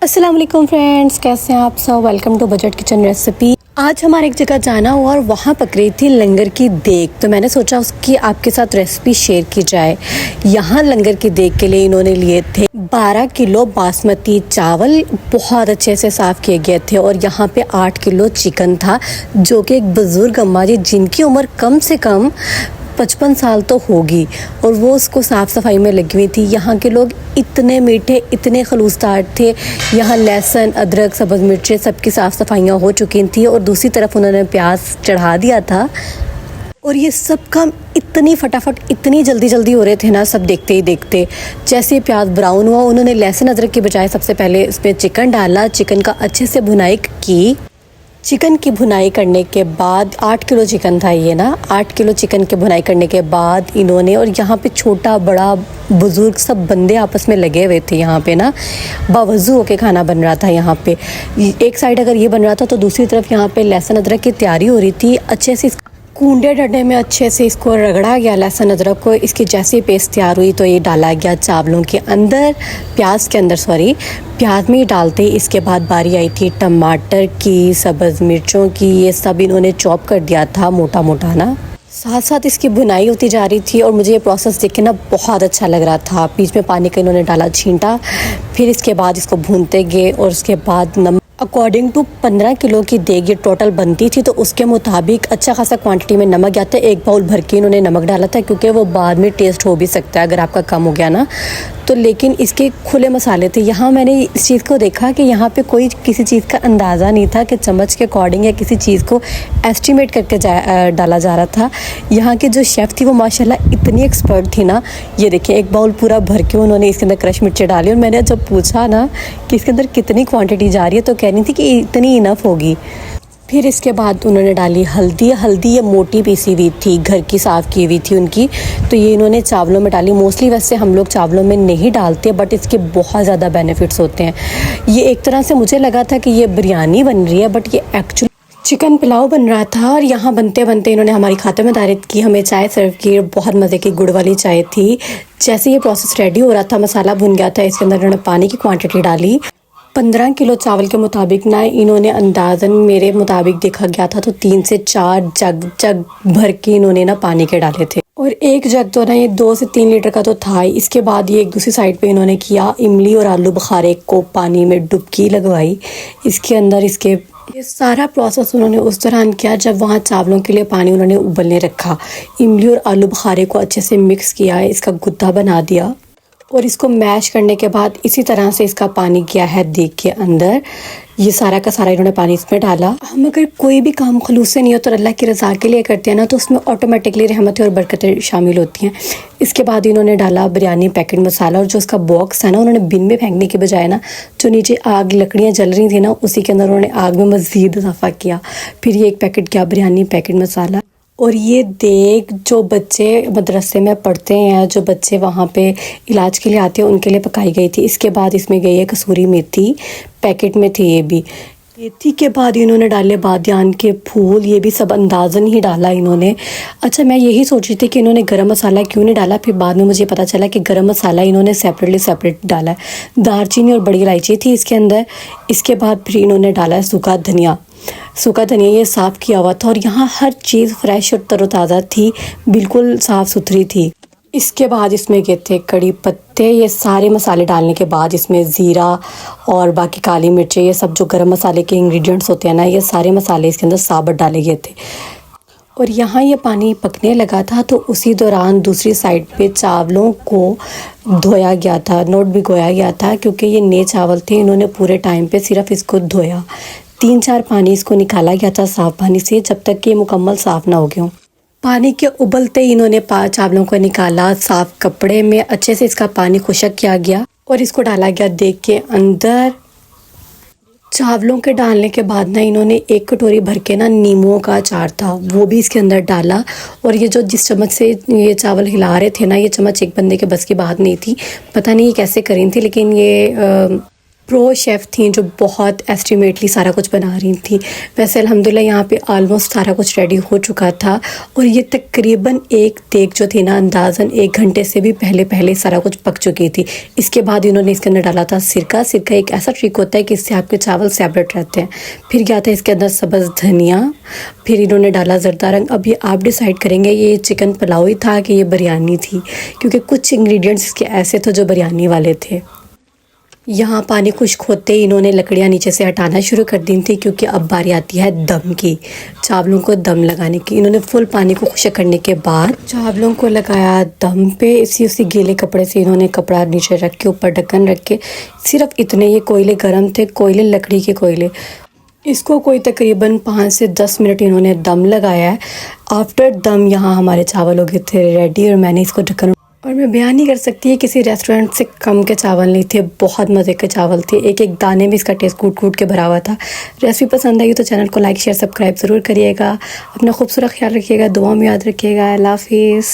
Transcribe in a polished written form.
अस्सलाम वालेकुम फ्रेंड्स, कैसे हैं आप सब। Welcome to budget kitchen recipe. आज हमारे एक जगह जाना हुआ और वहाँ पक रही थी लंगर की देग, तो मैंने सोचा उसकी आपके साथ रेसिपी शेयर की जाए। यहाँ लंगर की देग के लिए इन्होंने लिए थे 12 किलो बासमती चावल, बहुत अच्छे से साफ़ किए गए थे। और यहाँ पे 8 किलो चिकन था, जो कि एक बुज़ुर्ग अम्मा जी जिनकी उम्र कम से कम 55 साल तो होगी, और वो उसको साफ़ सफाई में लगी हुई थी। यहाँ के लोग इतने मीठे, इतने खलूसदार थे। यहाँ लहसुन, अदरक, सब्ज़ मिर्चें सबकी साफ़ सफाइयाँ हो चुकी थी, और दूसरी तरफ उन्होंने प्याज चढ़ा दिया था। और ये सब काम इतनी फटाफट, इतनी जल्दी जल्दी हो रहे थे ना, सब देखते ही देखते। जैसे प्याज ब्राउन हुआ, उन्होंने लहसुन अदरक के बजाय सबसे पहले इसमें चिकन डाला। चिकन का अच्छे से भुनाई की। चिकन की भुनाई करने के बाद 8 किलो चिकन था ये ना, 8 किलो चिकन की भुनाई करने के बाद इन्होंने, और यहाँ पे छोटा बड़ा बुज़ुर्ग सब बंदे आपस में लगे हुए थे यहाँ पे ना, बावजू होके खाना बन रहा था। यहाँ पे एक साइड अगर ये बन रहा था तो दूसरी तरफ यहाँ पे लहसुन अदरक की तैयारी हो रही थी। अच्छे से कूंडे डंडे में अच्छे से इसको रगड़ा गया लहसुन अदरक को। इसकी जैसे पेस्ट तैयार हुई तो ये डाला गया चावलों के अंदर, प्याज के अंदर, सॉरी प्याज में ही डालते। इसके बाद बारी आई थी टमाटर की, सब्ज़ मिर्चों की, ये सब इन्होंने चॉप कर दिया था मोटा मोटा ना। साथ साथ इसकी बुनाई होती जा रही थी, और मुझे ये प्रोसेस देख के ना बहुत अच्छा लग रहा था। बीच में पानी का इन्होंने डाला छींटा, फिर इसके बाद इसको भूनते गए। और उसके बाद नमक अकॉर्डिंग टू 15 किलो की देग ये टोटल बनती थी, तो उसके मुताबिक अच्छा खासा क्वांटिटी में नमक गया था। एक बाउल भर के इन्होंने नमक डाला था, क्योंकि वो बाद में टेस्ट हो भी सकता है अगर आपका कम हो गया ना तो। लेकिन इसके खुले मसाले थे। यहाँ मैंने इस चीज़ को देखा कि यहाँ पे कोई किसी चीज़ का अंदाज़ा नहीं था कि चम्मच के अकॉर्डिंग या किसी चीज़ को एस्टिमेट करके डाला जा रहा था। यहाँ की जो शेफ़ थी वो माशाल्लाह इतनी एक्सपर्ट थी ना। ये देखिए, एक बाउल पूरा भर के उन्होंने इसके अंदर क्रश मिर्चें डाली, और मैंने जब पूछा ना कि इसके अंदर कितनी क्वांटिटी जा रही है तो कह रही थी कि इतनी इनफ होगी। फिर इसके बाद उन्होंने डाली हल्दी। हल्दी ये मोटी पीसी हुई थी, घर की साफ़ की हुई थी उनकी, तो ये इन्होंने चावलों में डाली। मोस्टली वैसे हम लोग चावलों में नहीं डालते, बट इसके बहुत ज़्यादा बेनिफिट्स होते हैं। ये एक तरह से मुझे लगा था कि ये बिरयानी बन रही है, बट ये एक्चुअली चिकन पुलाव बन रहा था। और यहाँ बनते बनते इन्होंने हमारी खातिरदारी की, हमें चाय सर्व की। बहुत मज़े की गुड़ वाली चाय थी। जैसे ये प्रोसेस रेडी हो रहा था, मसाला भुन गया था, इसके अंदर इन्होंने पानी की क्वांटिटी डाली। 15 किलो चावल के मुताबिक ना इन्होंने अंदाज़न मेरे मुताबिक देखा गया था तो 3 से 4 जग भर के इन्होंने ना पानी के डाले थे। और एक जग तो ना ये 2 से 3 लीटर का तो था ही। इसके बाद ये एक दूसरी साइड पे इन्होंने किया, इमली और आलू बुखारे को पानी में डुबकी लगवाई। इसके अंदर ये सारा प्रोसेस उन्होंने उस दौरान किया जब वहाँ चावलों के लिए पानी उन्होंने उबलने रखा। इमली और आलू बुखारे को अच्छे से मिक्स किया, इसका गुद्दा बना दिया, और इसको मैश करने के बाद इसी तरह से इसका पानी गया है देग के अंदर। ये सारा का सारा इन्होंने पानी इसमें डाला। हम अगर कोई भी काम खलूस से नहीं हो तो अल्लाह की रज़ा के लिए करते हैं ना, तो उसमें ऑटोमेटिकली रहमतें और बरकतें शामिल होती हैं। इसके बाद इन्होंने डाला बिरयानी पैकेट मसाला, और जो उसका बॉक्स है ना उन्होंने बिन में फेंकने के बजाय ना, जो नीचे आग लकड़ियाँ जल रही थी ना, उसी के अंदर उन्होंने आग में मज़ीद इजाफा किया। फिर ये एक पैकेट गया बिरयानी पैकेट मसाला। और ये देग जो बच्चे मदरसे में पढ़ते हैं, जो बच्चे वहाँ पे इलाज के लिए आते हैं, उनके लिए पकाई गई थी। इसके बाद इसमें गई है कसूरी मेथी, पैकेट में थी ये भी। मेथी के बाद इन्होंने डाले बादियान के फूल, ये भी सब अंदाज़न ही डाला इन्होंने। अच्छा, मैं यही सोच रही थी कि इन्होंने गरम मसाला क्यों नहीं डाला, फिर बाद में मुझे पता चला कि गरम मसाला इन्होंने सेपरेट डाला है। दालचीनी और बड़ी इलायची थी इसके अंदर। इसके बाद फिर इन्होंने डाला है सूखा धनिया। ये साफ़ किया हुआ था, और यहाँ हर चीज़ फ्रेश और तरोताज़ा थी, बिल्कुल साफ़ सुथरी थी। इसके बाद इसमें गए थे कड़ी पत्ते। ये सारे मसाले डालने के बाद इसमें ज़ीरा और बाकी काली मिर्चें, ये सब जो गरम मसाले के इंग्रेडिएंट्स होते हैं ना, ये सारे मसाले इसके अंदर साबुत डाले गए थे। और यहाँ ये पानी पकने लगा था, तो उसी दौरान दूसरी साइड पे चावलों को धोया गया था, नोट भिगोया गया था, क्योंकि ये नए चावल थे। इन्होंने पूरे टाइम पे सिर्फ इसको धोया। 3-4 पानी इसको निकाला गया था साफ़ पानी से, जब तक कि ये मुकम्मल साफ़ ना हो गया। पानी के उबलते ही इन्होंने चावलों को निकाला, साफ़ कपड़े में अच्छे से इसका पानी खुशक किया गया, और इसको डाला गया देग के अंदर। चावलों के डालने के बाद ना इन्होंने 1 कटोरी भर के ना नींबुओं का अचार था, वो भी इसके अंदर डाला। और ये जो जिस चम्मच से ये चावल हिला रहे थे ना, ये चम्मच एक बंदे के बस की बात नहीं थी, पता नहीं ये कैसे करी थी, लेकिन ये प्रो शेफ़ थी जो बहुत एस्टिमेटली सारा कुछ बना रही थी। वैसे अल्हम्दुलिल्लाह यहाँ पे ऑलमोस्ट सारा कुछ रेडी हो चुका था और ये तकरीबन एक देग जो थी ना अंदाज़न 1 घंटे से भी पहले सारा कुछ पक चुकी थी। इसके बाद इन्होंने इसके अंदर डाला था सिरका। सिरका एक ऐसा ट्रिक होता है कि इससे आपके चावल सेपरेट रहते हैं। फिर क्या था इसके अंदर सब्ज़ धनिया, फिर इन्होंने डाला ज़रदा रंग। अब ये आप डिसाइड करेंगे ये चिकन पुलाव ही था कि ये बिरयानी थी, क्योंकि कुछ इंग्रेडिएंट्स इसके ऐसे थे जो बिरयानी वाले थे। यहाँ पानी खुश्क होते ही इन्होंने लकड़ियाँ नीचे से हटाना शुरू कर दी थी, क्योंकि अब बारी आती है दम की, चावलों को दम लगाने की। इन्होंने फुल पानी को खुश्क करने के बाद चावलों को लगाया दम पे। उसी गीले कपड़े से इन्होंने कपड़ा नीचे रख के ऊपर ढक्कन रख के, सिर्फ इतने, ये कोयले गर्म थे, कोयले लकड़ी के कोयले। इसको कोई तकरीबन 5 से 10 मिनट इन्होंने दम लगाया है। आफ्टर दम यहाँ हमारे चावल हो गए थे रेडी और मैंने इसको ढक्कन, और मैं बयान नहीं कर सकती है किसी रेस्टोरेंट से कम के चावल नहीं थे। बहुत मज़े के चावल थे, एक एक दाने में इसका टेस्ट कूट कूट के भरा हुआ था। रेसिपी पसंद आई तो चैनल को लाइक शेयर सब्सक्राइब ज़रूर करिएगा। अपना खूबसूरत ख्याल रखिएगा, दुआ में याद रखिएगा। अल्लाह हाफिज़।